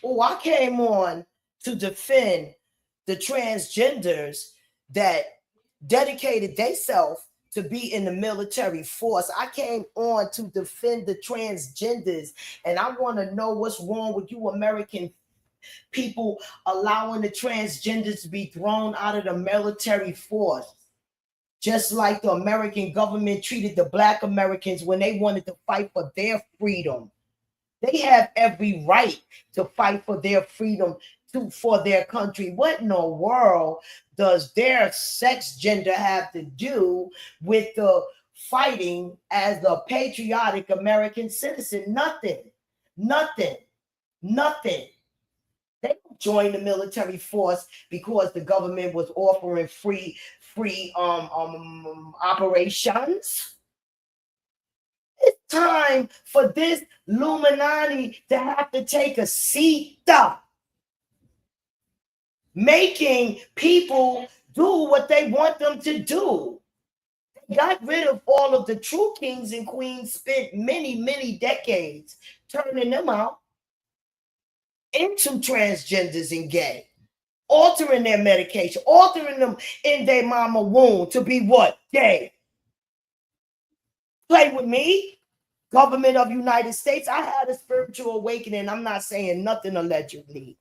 Oh, I came on to defend the transgenders that dedicated themselves to be in the military force. I came on to defend the transgenders, and I want to know what's wrong with you American people allowing the transgenders to be thrown out of the military force. Just like the American government treated the black Americans when they wanted to fight for their freedom. They have every right to fight for their freedom for their country. What in the world does their sex gender have to do with the fighting as a patriotic American citizen? Nothing. Nothing. Nothing. They joined the military force because the government was offering free operations. It's time for this Illuminati to have to take a seat up, making people do what they want them to do. They got rid of all of the true kings and queens, spent many decades turning them out into transgenders and gay, altering their medication, altering them in their mama womb to be what? Gay. Play with me. Government of United States. I had a spiritual awakening. I'm not saying nothing allegedly.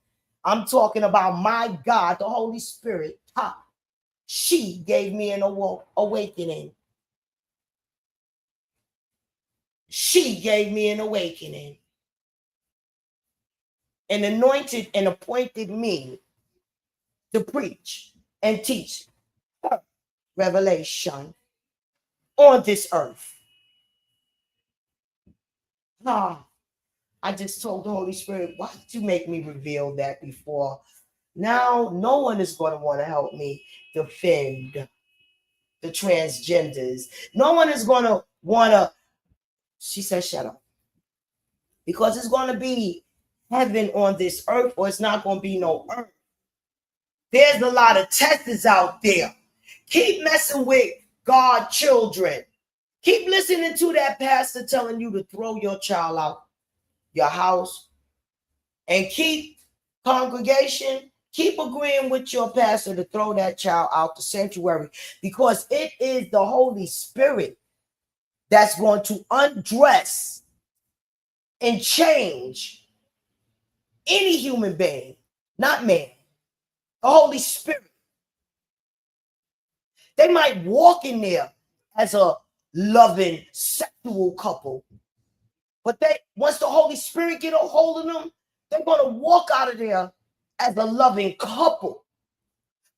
I'm talking about my God, the Holy Spirit. She gave me an awakening. She gave me an awakening and anointed and appointed me to preach and teach her revelation on this earth. I just told the Holy Spirit, why did you make me reveal that before? Now, no one is going to want to help me defend the transgenders. No one is going to want to, she said, shut up. Because it's going to be heaven on this earth, or it's not going to be no earth. There's a lot of testers out there. Keep messing with God children. Keep listening to that pastor telling you to throw your child out your house, and keep congregation, keep agreeing with your pastor to throw that child out the sanctuary, because it is the Holy Spirit that's going to undress and change any human being, not man. The Holy Spirit. They might walk in there as a loving sexual couple, but once the Holy Spirit get a hold of them, they're going to walk out of there as a loving couple,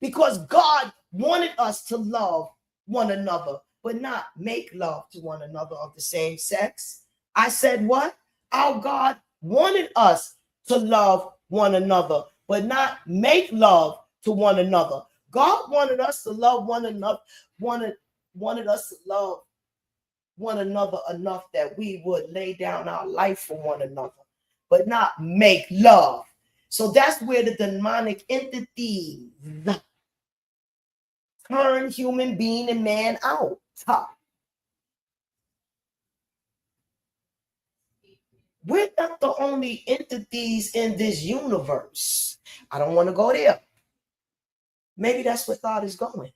because God wanted us to love one another, but not make love to one another of the same sex. I said what? Our God wanted us to love one another, but not make love to one another. God wanted us to love one another, wanted us to love one another enough that we would lay down our life for one another, but not make love. So that's where the demonic entities turn human being and man out. We're not the only entities in this universe. I don't want to go there. Maybe that's where God is going.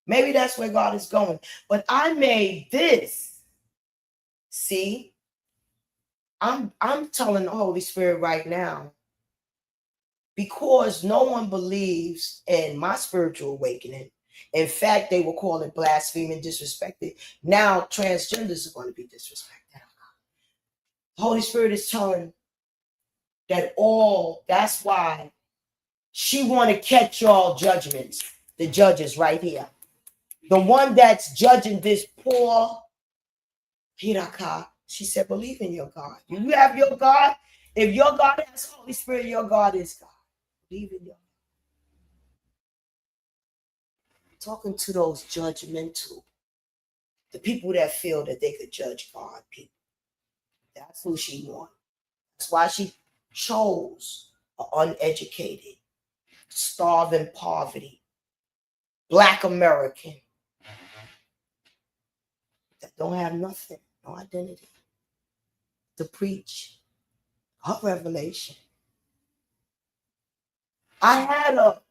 Maybe that's where God is going. But I made this. See, I'm telling the Holy Spirit right now, because no one believes in my spiritual awakening. In fact, they will call it blaspheming, disrespected. Now transgenders are going to be disrespected. The Holy Spirit is telling that's why she want to catch all judgments. The judges right here. The one that's judging this poor Hiraka, she said, believe in your God. You have your God. If your God has Holy Spirit, your God is God. Believe in your God. Talking to those judgmental, the people that feel that they could judge God people. That's who she wants. That's why she chose an uneducated, starving poverty, Black American that don't have nothing, no identity, to preach Her revelation. I had a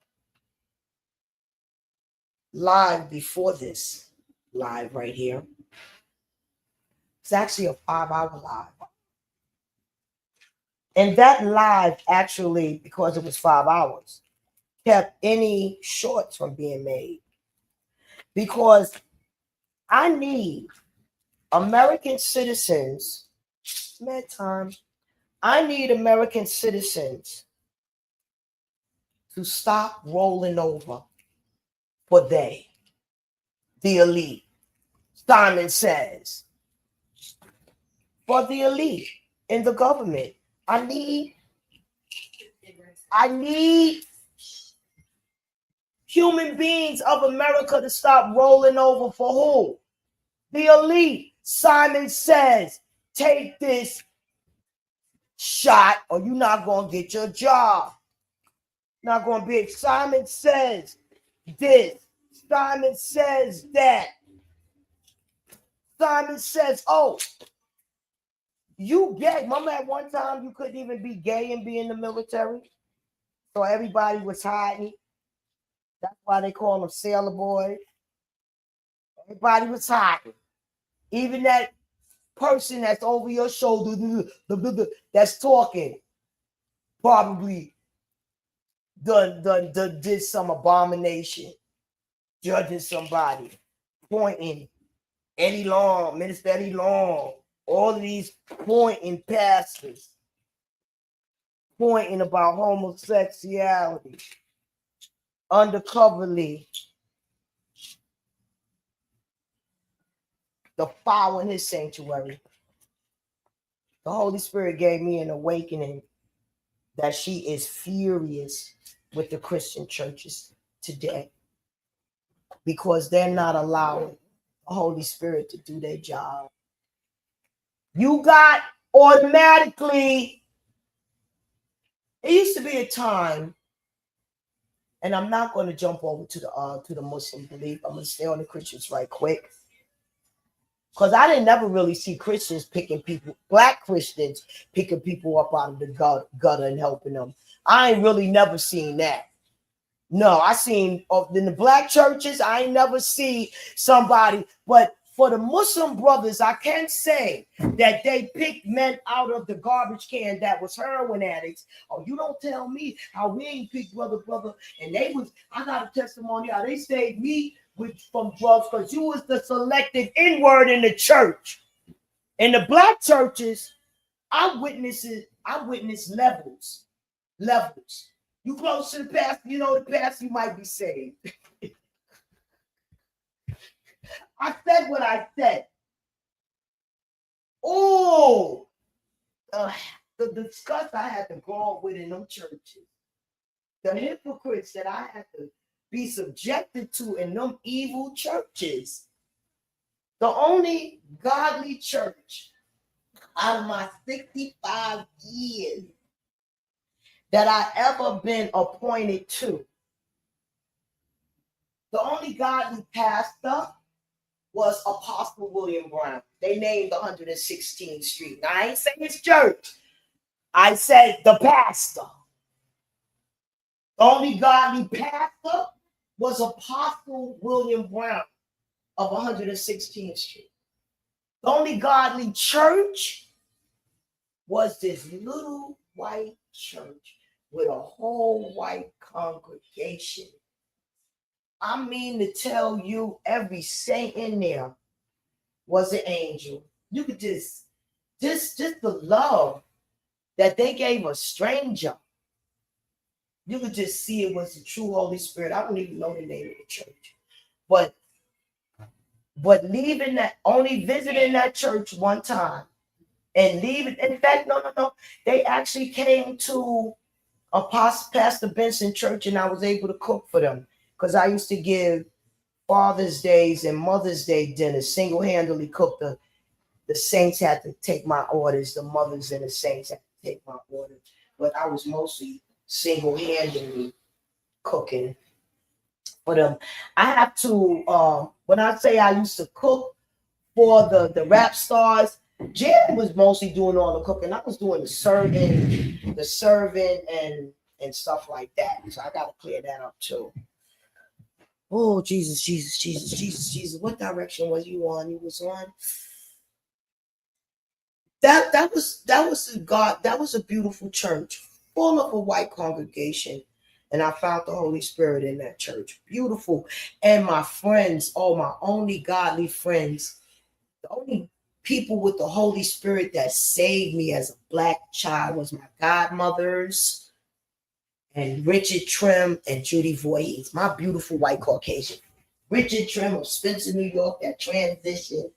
live before this live right here. It's actually a 5-hour live. And that live actually, because it was 5 hours, kept any shorts from being made. Because I need American citizens, mad time, I need American citizens to stop rolling over for they, the elite. Simon says, for the elite in the government, I need human beings of America to stop rolling over for who? The elite. Simon says, take this shot or you're not going to get your job. Not going to be. Simon says this. Simon says that. Simon says, oh, you gay. Remember at one time you couldn't even be gay and be in the military? So everybody was hiding. That's why they call them sailor boys. Everybody was hiding. Even that person that's over your shoulder, that's talking, probably did some abomination, judging somebody, pointing Eddie Long, Minister Eddie Long, all of these pointing pastors, pointing about homosexuality, undercoverly defiling his sanctuary. The Holy Spirit gave me an awakening that she is furious with the Christian churches today because they're not allowing the Holy Spirit to do their job. You got automatically, it used to be a time, and I'm not going to jump over to the Muslim belief. I'm going to stay on the Christians right quick. Because I didn't never really see Christians picking people, black Christians picking people up out of the gutter and helping them. I ain't really never seen that. No, I seen in the black churches, I ain't never see somebody. But for the Muslim brothers, I can say that they picked men out of the garbage can that was heroin addicts. Oh, you don't tell me how we ain't picked brother. And they was, I got a testimony how they saved me from drugs because you was the selected N-word in the church. In the black churches, I witnessed levels. You close to the pastor, you know the pastor, you might be saved. I said what I said. Oh, the disgust I had to go up with in them churches. The hypocrites that I had to be subjected to in them evil churches. The only godly church out of my 65 years that I ever been appointed to, the only godly pastor was Apostle William Brown. They named 116th Street. Now, I ain't saying his church. I said the pastor. The only godly pastor was Apostle William Brown of 116th Street. The only godly church was this little white church with a whole white congregation. I mean to tell you, every saint in there was an angel. You could just the love that they gave a stranger. You could just see it was the true Holy Spirit. I don't even know the name of the church. But leaving that, only visiting that church one time and leaving. In fact, no. They actually came to Pastor Benson Church and I was able to cook for them because I used to give Father's Days and Mother's Day dinners, single-handedly cook. The saints had to take my orders. The mothers and the saints had to take my orders. But I was mostly single-handedly cooking for them. I have to, when I say I used to cook for the rap stars, Jan was mostly doing all the cooking. I was doing the serving and stuff like that. So I gotta clear that up too. Oh Jesus, Jesus, Jesus, Jesus, Jesus. What direction was you on? You was on that was God, that was a beautiful church, full of a white congregation. And I found the Holy Spirit in that church. Beautiful. And my friends, oh, my only godly friends, the only people with the Holy Spirit that saved me as a Black child was my godmothers and Richard Trim and Judy Voorhees, my beautiful white Caucasian. Richard Trim of Spencer, New York, that transition,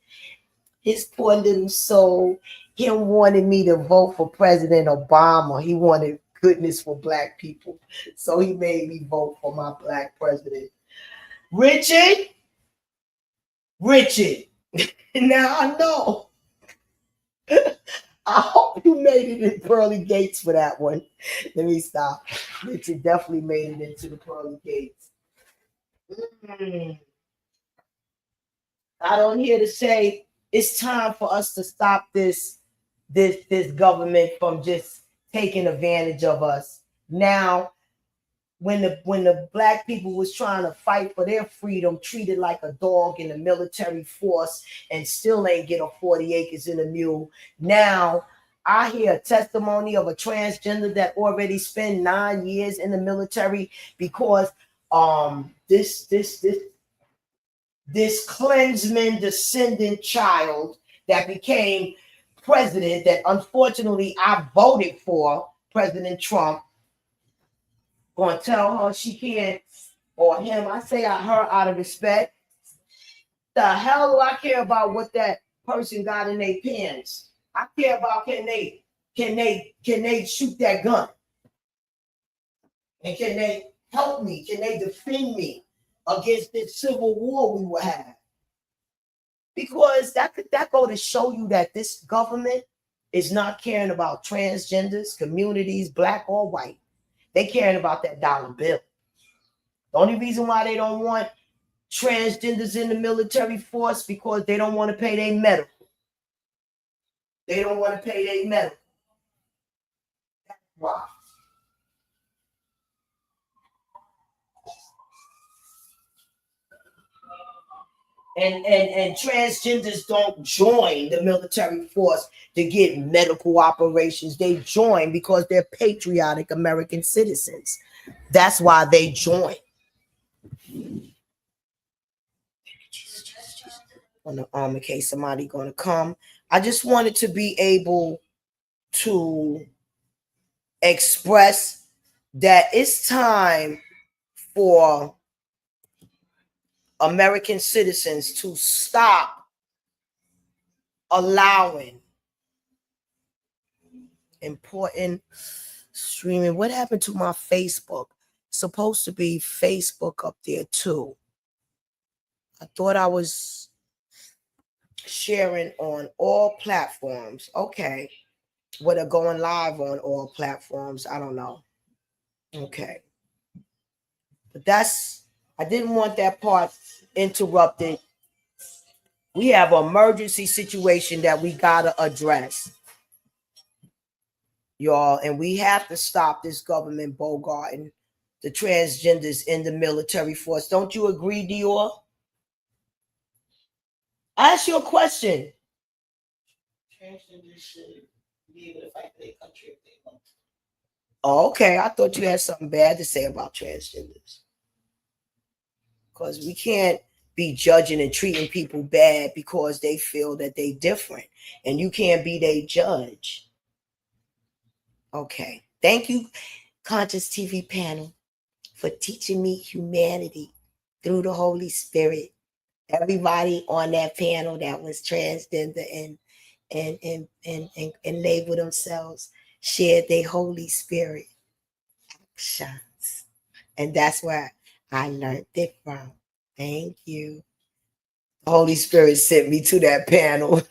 his poor little soul, him wanted me to vote for President Obama. He wanted goodness for Black people. So he made me vote for my Black president. Richard, now I know. I hope you made it in pearly gates for that one. Let me stop. Richard definitely made it into the pearly gates. I don't hear to say it's time for us to stop this government from just taking advantage of us. Now, when the Black people was trying to fight for their freedom, treated like a dog in the military force, and still ain't get a 40 acres and a mule. Now I hear a testimony of a transgender that already spent 9 years in the military because this Klansman descendant child that became president, that unfortunately I voted for, President Trump, gonna tell her she can't, or him, I say her out of respect. The hell do I care about what that person got in their pants? I care about can they shoot that gun? And can they help me? Can they defend me against this civil war we will have? Because that go to show you that this government is not caring about transgenders, communities, Black or white. They caring about that dollar bill. The only reason why they don't want transgenders in the military force because they don't want to pay their medical. They don't want to pay their medical. That's why. And transgenders don't join the military force to get medical operations. They join because they're patriotic American citizens. That's why they join. In case somebody gonna come, I just wanted to be able to express that it's time for American citizens to stop allowing important streaming. What happened to my Facebook? It's supposed to be Facebook up there too. I thought I was sharing on all platforms. Okay. What are going live on all platforms? I don't know. Okay. But I didn't want that part interrupted. We have an emergency situation that we gotta address, y'all, and we have to stop this government bogarting the transgenders in the military force. Don't you agree, Dior? I ask you a question. Transgenders should be able to fight for their country if they want to. Oh, okay. I thought you had something bad to say about transgenders. Because we can't be judging and treating people bad because they feel that they different. And you can't be their judge. Okay. Thank you, Conscious TV panel, for teaching me humanity through the Holy Spirit. Everybody on that panel that was transgender and labeled themselves shared their Holy Spirit actions. And that's where I learned it from. Thank you. The Holy Spirit sent me to that panel.